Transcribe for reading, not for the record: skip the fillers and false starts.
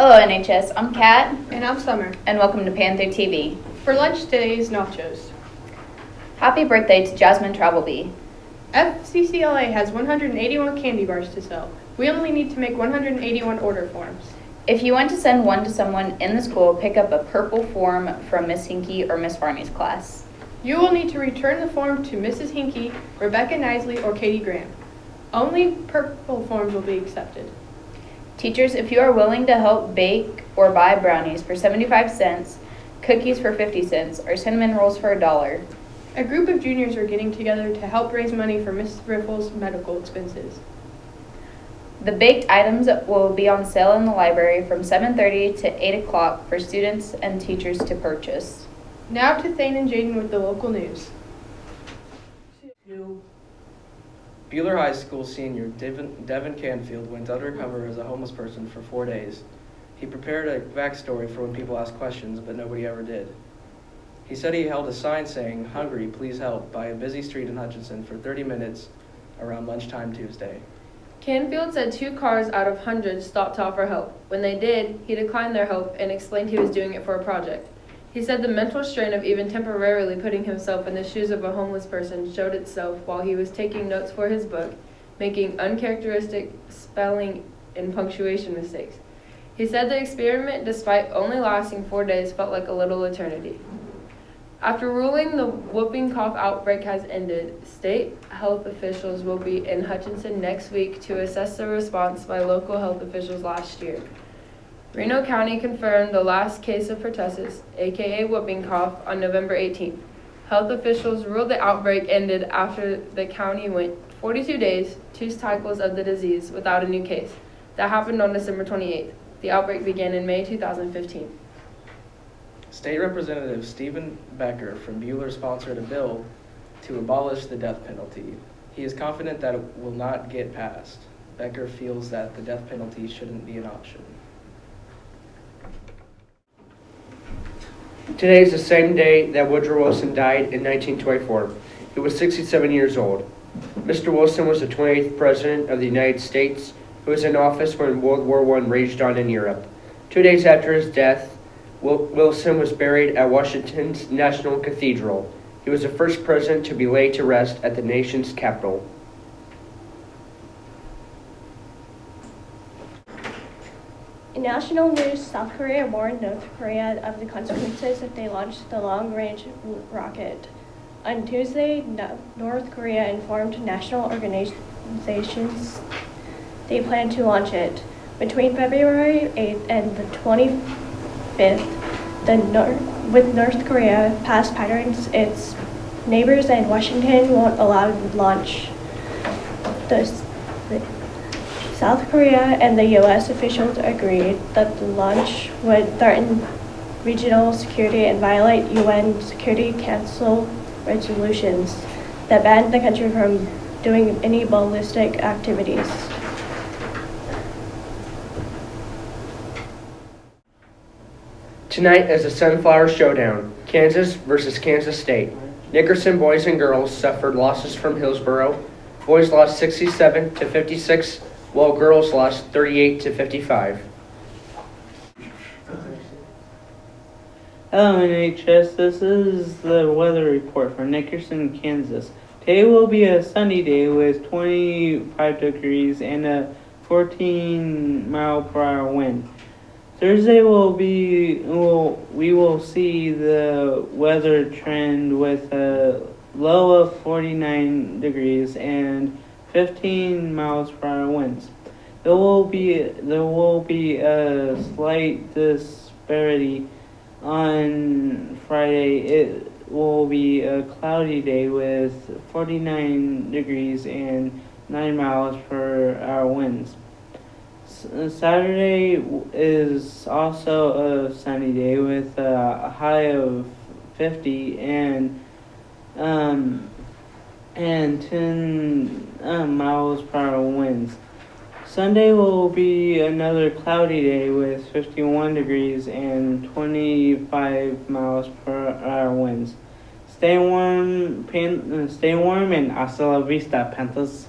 Hello NHS, I'm Kat. And I'm Summer. And welcome to pantherTV. For lunch today is nachos. Happy birthday to Jasmine Travelby. FCCLA has 181 candy bars to sell. We only need to make 181 order forms. If you want to send one to someone in the school, pick up a purple form from Miss Hinkie or Miss Varney's class. You will need to return the form to Mrs. Hinkie, Rebecca Nisley, or Katie Graham. Only purple forms will be accepted. Teachers, if you are willing to help bake or buy brownies for 75 cents, cookies for 50 cents, or cinnamon rolls for $1. A group of juniors are getting together to help raise money for Mrs. Riffle's medical expenses. The baked items will be on sale in the library from 7:30 to 8 o'clock for students and teachers to purchase. Now to Thane and Jaden with the local news. Bueller High School senior Devin Canfield went undercover as a homeless person for 4 days. He prepared a backstory for when people asked questions, but nobody ever did. He said he held a sign saying, "Hungry, please help," by a busy street in Hutchinson for 30 minutes around lunchtime Tuesday. Canfield said 2 cars out of hundreds stopped to offer help. When they did, he declined their help and explained he was doing it for a project. He said the mental strain of even temporarily putting himself in the shoes of a homeless person showed itself while he was taking notes for his book, making uncharacteristic spelling and punctuation mistakes. He said the experiment, despite only lasting 4 days, felt like a little eternity. After ruling the whooping cough outbreak has ended, state health officials will be in Hutchinson next week to assess the response by local health officials last year. Reno County confirmed the last case of pertussis, aka whooping cough, on November 18th. Health officials ruled the outbreak ended after the county went 42 days, 2 cycles of the disease, without a new case. That happened on December 28th. The outbreak began in May 2015. State Representative Stephen Becker from Bueller sponsored a bill to abolish the death penalty. He is confident that it will not get passed. Becker feels that the death penalty shouldn't be an option. Today is the same day that Woodrow Wilson died in 1924. He was 67 years old. Mr. Wilson was the 28th President of the United States, who was in office when World War I raged on in Europe. 2 days after his death, Wilson was buried at Washington's National Cathedral. He was the first president to be laid to rest at the nation's capital. In national news, South Korea warned North Korea of the consequences if they launched the long-range rocket. On Tuesday, North Korea informed national organizations they plan to launch it. Between February 8th and the 25th, with North Korea past patterns, its neighbors and Washington won't allow the launch. South Korea and the U.S. officials agreed that the launch would threaten regional security and violate UN Security Council resolutions that banned the country from doing any ballistic activities. Tonight is the Sunflower Showdown, Kansas versus Kansas State. Nickerson boys and girls suffered losses from Hillsborough. Boys lost 67 to 56, while girls lost 38 to 55. Hello NHS, this is the weather report for Nickerson, Kansas. Today will be a sunny day with 25 degrees and a 14 mile per hour wind. Thursday we will see the weather trend with a low of 49 degrees and 15 miles per hour winds. There will be a slight disparity on Friday. It will be a cloudy day with 49 degrees and 9 miles per hour winds. Saturday is also a sunny day with a high of 50 and 10 miles per hour winds. Sunday will be another cloudy day with 51 degrees and 25 miles per hour winds. Stay warm and hasta la vista, Panthers.